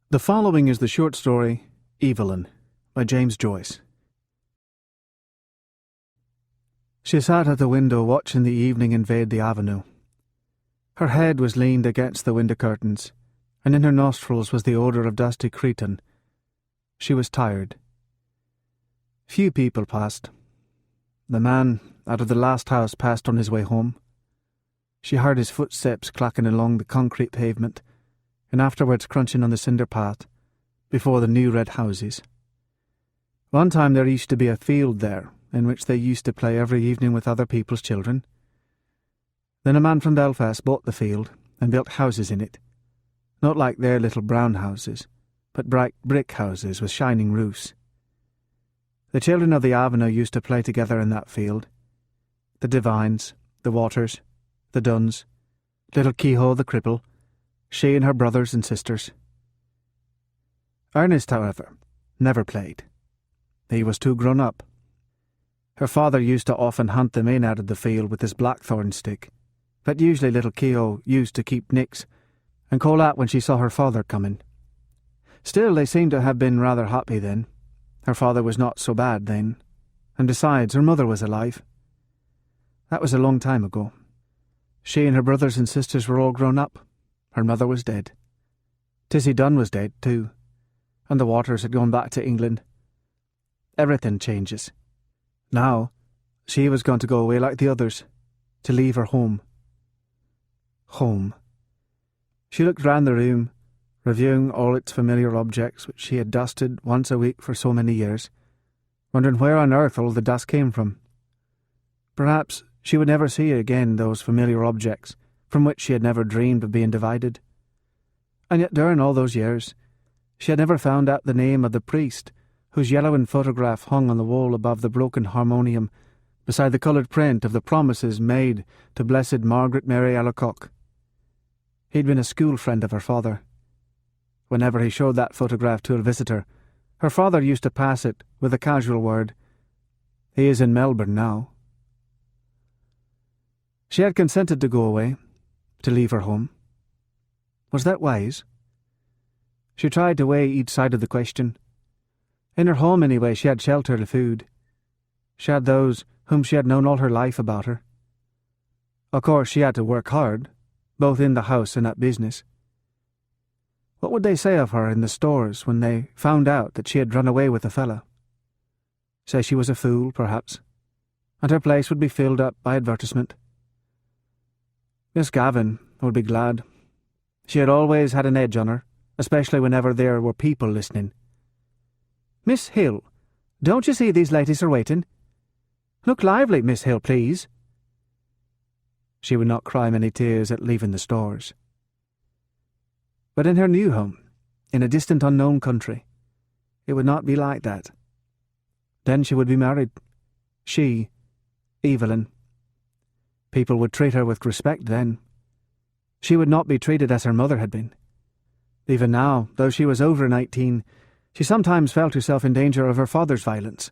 The following is the short story, Evelyn, by James Joyce. She sat at the window watching the evening invade the avenue. Her head was leaned against the window curtains, and in her nostrils was the odour of dusty cretonne. She was tired. Few people passed. The man out of the last house passed on his way home. She heard his footsteps clacking along the concrete pavement, and afterwards crunching on the cinder path before the new red houses. One time there used to be a field there, in which they used to play every evening with other people's children. Then a man from Belfast bought the field and built houses in it, not like their little brown houses, but bright brick houses with shining roofs. The children of the avenue used to play together in that field. The Devines, the Waters, the Dunns, little Kehoe the cripple, she and her brothers and sisters. Ernest, however, never played. He was too grown up. Her father used to often hunt them in out of the field with his blackthorn stick, but usually little Kehoe used to keep nix and call out when she saw her father coming. Still, they seemed to have been rather happy then. Her father was not so bad then, and besides, her mother was alive. That was a long time ago. She and her brothers and sisters were all grown up. Her mother was dead. Tissy Dunn was dead, too, and the Waters had gone back to England. Everything changes. Now, she was going to go away like the others, to leave her home. Home. She looked round the room, reviewing all its familiar objects which she had dusted once a week for so many years, wondering where on earth all the dust came from. Perhaps she would never see again those familiar objects from which she had never dreamed of being divided. And yet during all those years, she had never found out the name of the priest whose yellowing photograph hung on the wall above the broken harmonium, beside the coloured print of the promises made to Blessed Margaret Mary Alacoque. He'd been a school friend of her father. Whenever he showed that photograph to a visitor, her father used to pass it with a casual word, "He is in Melbourne now." She had consented to go away, to leave her home. Was that wise? She tried to weigh each side of the question. In her home, anyway, she had shelter and food. She had those whom she had known all her life about her. Of course, she had to work hard, both in the house and at business. What would they say of her in the stores when they found out that she had run away with a fella? Say she was a fool, perhaps, and her place would be filled up by advertisement. Miss Gavin would be glad. She had always had an edge on her, especially whenever there were people listening. "Miss Hill, don't you see these ladies are waiting? Look lively, Miss Hill, please." She would not cry many tears at leaving the stores. But in her new home, in a distant unknown country, it would not be like that. Then she would be married. She, Evelyn. People would treat her with respect then. She would not be treated as her mother had been. Even now, though she was over 19, she sometimes felt herself in danger of her father's violence.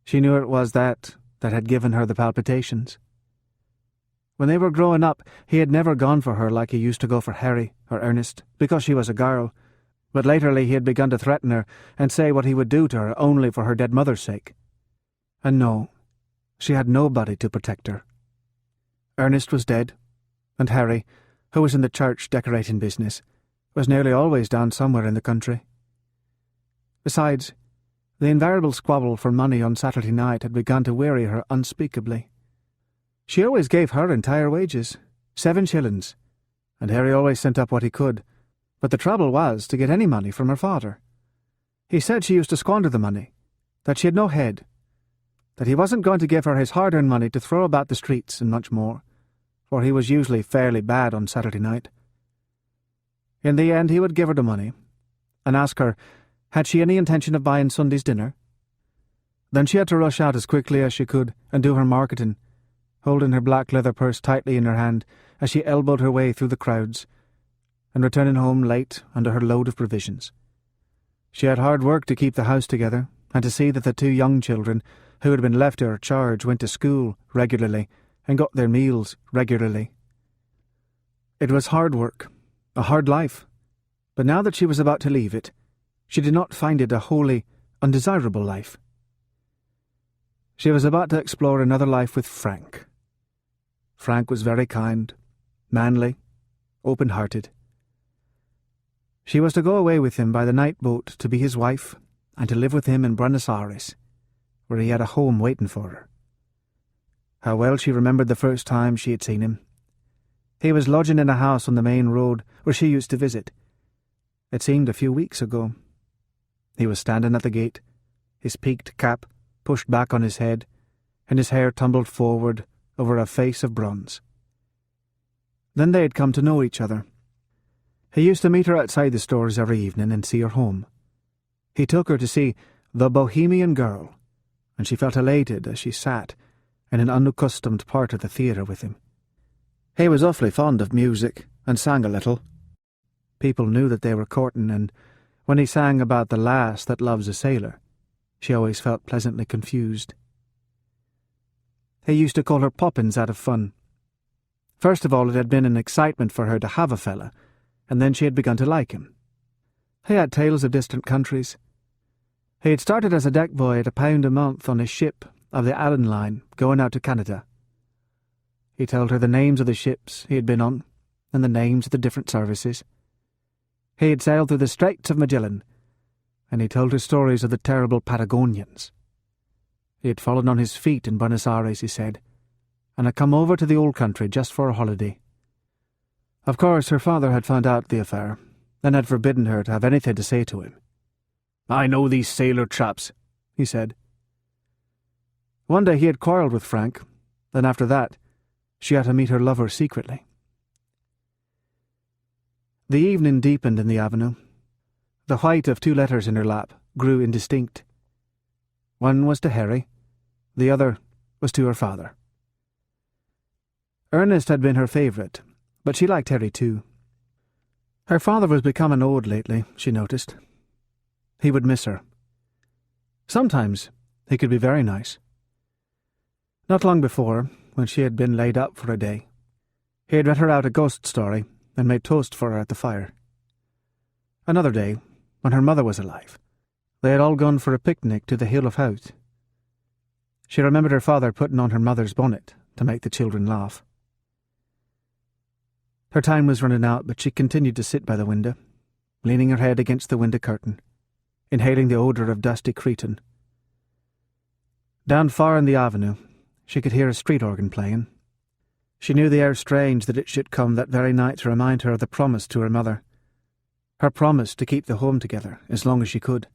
She knew it was that had given her the palpitations. When they were growing up, he had never gone for her like he used to go for Harry or Ernest, because she was a girl, but latterly he had begun to threaten her and say what he would do to her only for her dead mother's sake. And no, she had nobody to protect her. Ernest was dead, and Harry, who was in the church decorating business, was nearly always down somewhere in the country. Besides, the invariable squabble for money on Saturday night had begun to weary her unspeakably. She always gave her entire wages, 7 shillings, and Harry always sent up what he could, but the trouble was to get any money from her father. He said she used to squander the money, that she had no head, that he wasn't going to give her his hard-earned money to throw about the streets and much more, for he was usually fairly bad on Saturday night. In the end he would give her the money, and ask her, had she any intention of buying Sunday's dinner? Then she had to rush out as quickly as she could and do her marketing, holding her black leather purse tightly in her hand as she elbowed her way through the crowds, and returning home late under her load of provisions. She had hard work to keep the house together, and to see that the 2 young children who had been left to her charge went to school regularly and got their meals regularly. It was hard work, a hard life, But now that she was about to leave it, she did not find it a wholly undesirable life. She was about to explore another life with Frank. Frank was very kind, manly, open-hearted. She was to go away with him by the night boat to be his wife and to live with him in Buenos Aires, where he had a home waiting for her. How well she remembered the first time she had seen him. He was lodging in a house on the main road where she used to visit. It seemed a few weeks ago. He was standing at the gate, his peaked cap pushed back on his head, and his hair tumbled forward over a face of bronze. Then they had come to know each other. He used to meet her outside the stores every evening and see her home. He took her to see The Bohemian Girl, and she felt elated as she sat in an unaccustomed part of the theatre with him. He was awfully fond of music and sang a little. People knew that they were courting, and when he sang about the lass that loves a sailor, she always felt pleasantly confused. He used to call her Poppins out of fun. First of all, it had been an excitement for her to have a fella, and then she had begun to like him. He had tales of distant countries. He had started as a deck boy at £1 a month on his ship of the EVELINE going out to Canada. He told her the names of the ships he had been on and the names of the different services. He had sailed through the Straits of Magellan, and he told her stories of the terrible Patagonians. He had fallen on his feet in Buenos Aires, he said, and had come over to the old country just for a holiday. Of course, her father had found out the affair, and had forbidden her to have anything to say to him. "I know these sailor chaps," he said. One day he had quarrelled with Frank, and after that, she had to meet her lover secretly. The evening deepened in the avenue. The white of 2 letters in her lap grew indistinct. One was to Harry, the other was to her father. Ernest had been her favourite, but she liked Harry too. Her father was becoming old lately, she noticed. He would miss her. Sometimes he could be very nice. Not long before, when she had been laid up for a day, he had read her out a ghost story and made toast for her at the fire. Another day, when her mother was alive, they had all gone for a picnic to the Hill of Howth. She remembered her father putting on her mother's bonnet to make the children laugh. Her time was running out, but she continued to sit by the window, leaning her head against the window curtain, inhaling the odour of dusty cretonne. Down far in the avenue, she could hear a street organ playing. She knew the air strange that it should come that very night to remind her of the promise to her mother, her promise to keep the home together as long as she could.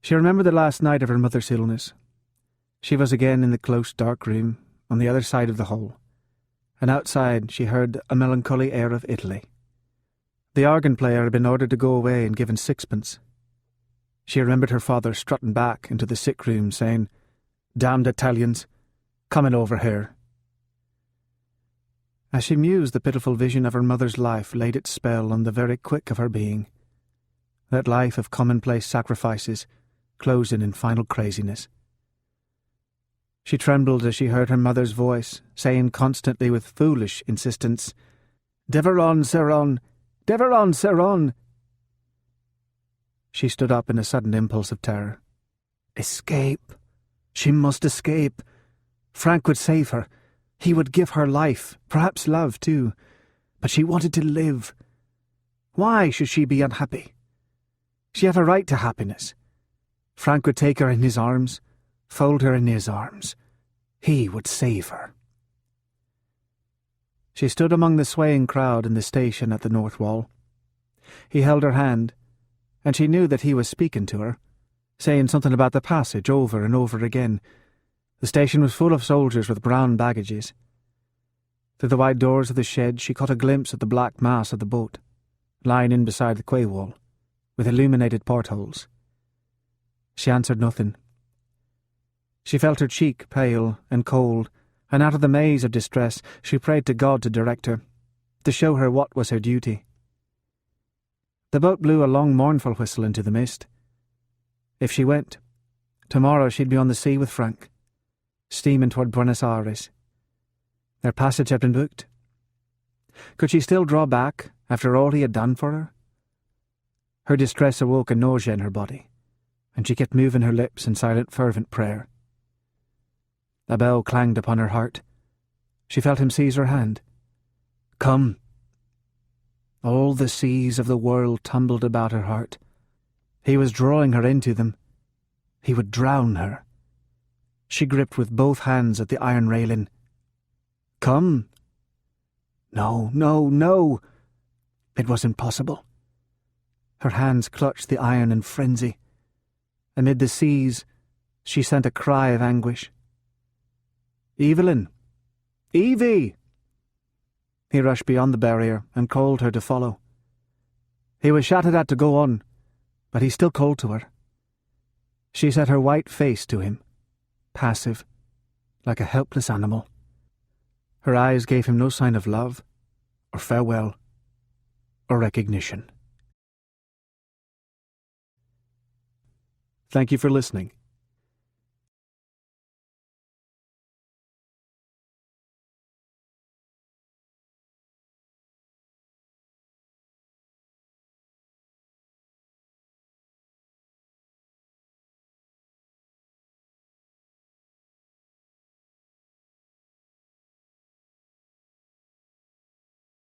She remembered the last night of her mother's illness. She was again in the close dark room on the other side of the hall, and outside she heard a melancholy air of Italy. The organ player had been ordered to go away and given 6pence. She remembered her father strutting back into the sick room saying, "Damned Italians, coming over here." As she mused, the pitiful vision of her mother's life laid its spell on the very quick of her being, that life of commonplace sacrifices closing in final craziness. She trembled as she heard her mother's voice saying constantly with foolish insistence, "Deveron, Seron! Deveron, Seron!" She stood up in a sudden impulse of terror. Escape! She must escape! Frank would save her. He would give her life, perhaps love too. But she wanted to live. Why should she be unhappy? She had a right to happiness. Frank would take her in his arms, fold her in his arms. He would save her. She stood among the swaying crowd in the station at the north wall. He held her hand, and she knew that he was speaking to her, saying something about the passage over and over again. The station was full of soldiers with brown baggages. Through the wide doors of the shed she caught a glimpse of the black mass of the boat, lying in beside the quay wall, with illuminated portholes. She answered nothing. She felt her cheek pale and cold, and out of the maze of distress she prayed to God to direct her, to show her what was her duty. The boat blew a long mournful whistle into the mist. If she went, tomorrow she'd be on the sea with Frank, steaming toward Buenos Aires. Their passage had been booked. Could she still draw back After all he had done for her? Her distress awoke a nausea in her body, and she kept moving her lips in silent fervent prayer. A bell clanged upon her heart. She felt him seize her hand. "Come." All the seas of the world tumbled about her heart. He was drawing her into them. He would drown her. She gripped with both hands at the iron railing. "Come." No, no, no. It was impossible. Her hands clutched the iron in frenzy. Amid the seas, she sent a cry of anguish. "Evelyn! Evie!" He rushed beyond the barrier and called her to follow. He was shouted at to go on, but he still called to her. She set her white face to him, passive, like a helpless animal. Her eyes gave him no sign of love, or farewell, or recognition. Thank you for listening.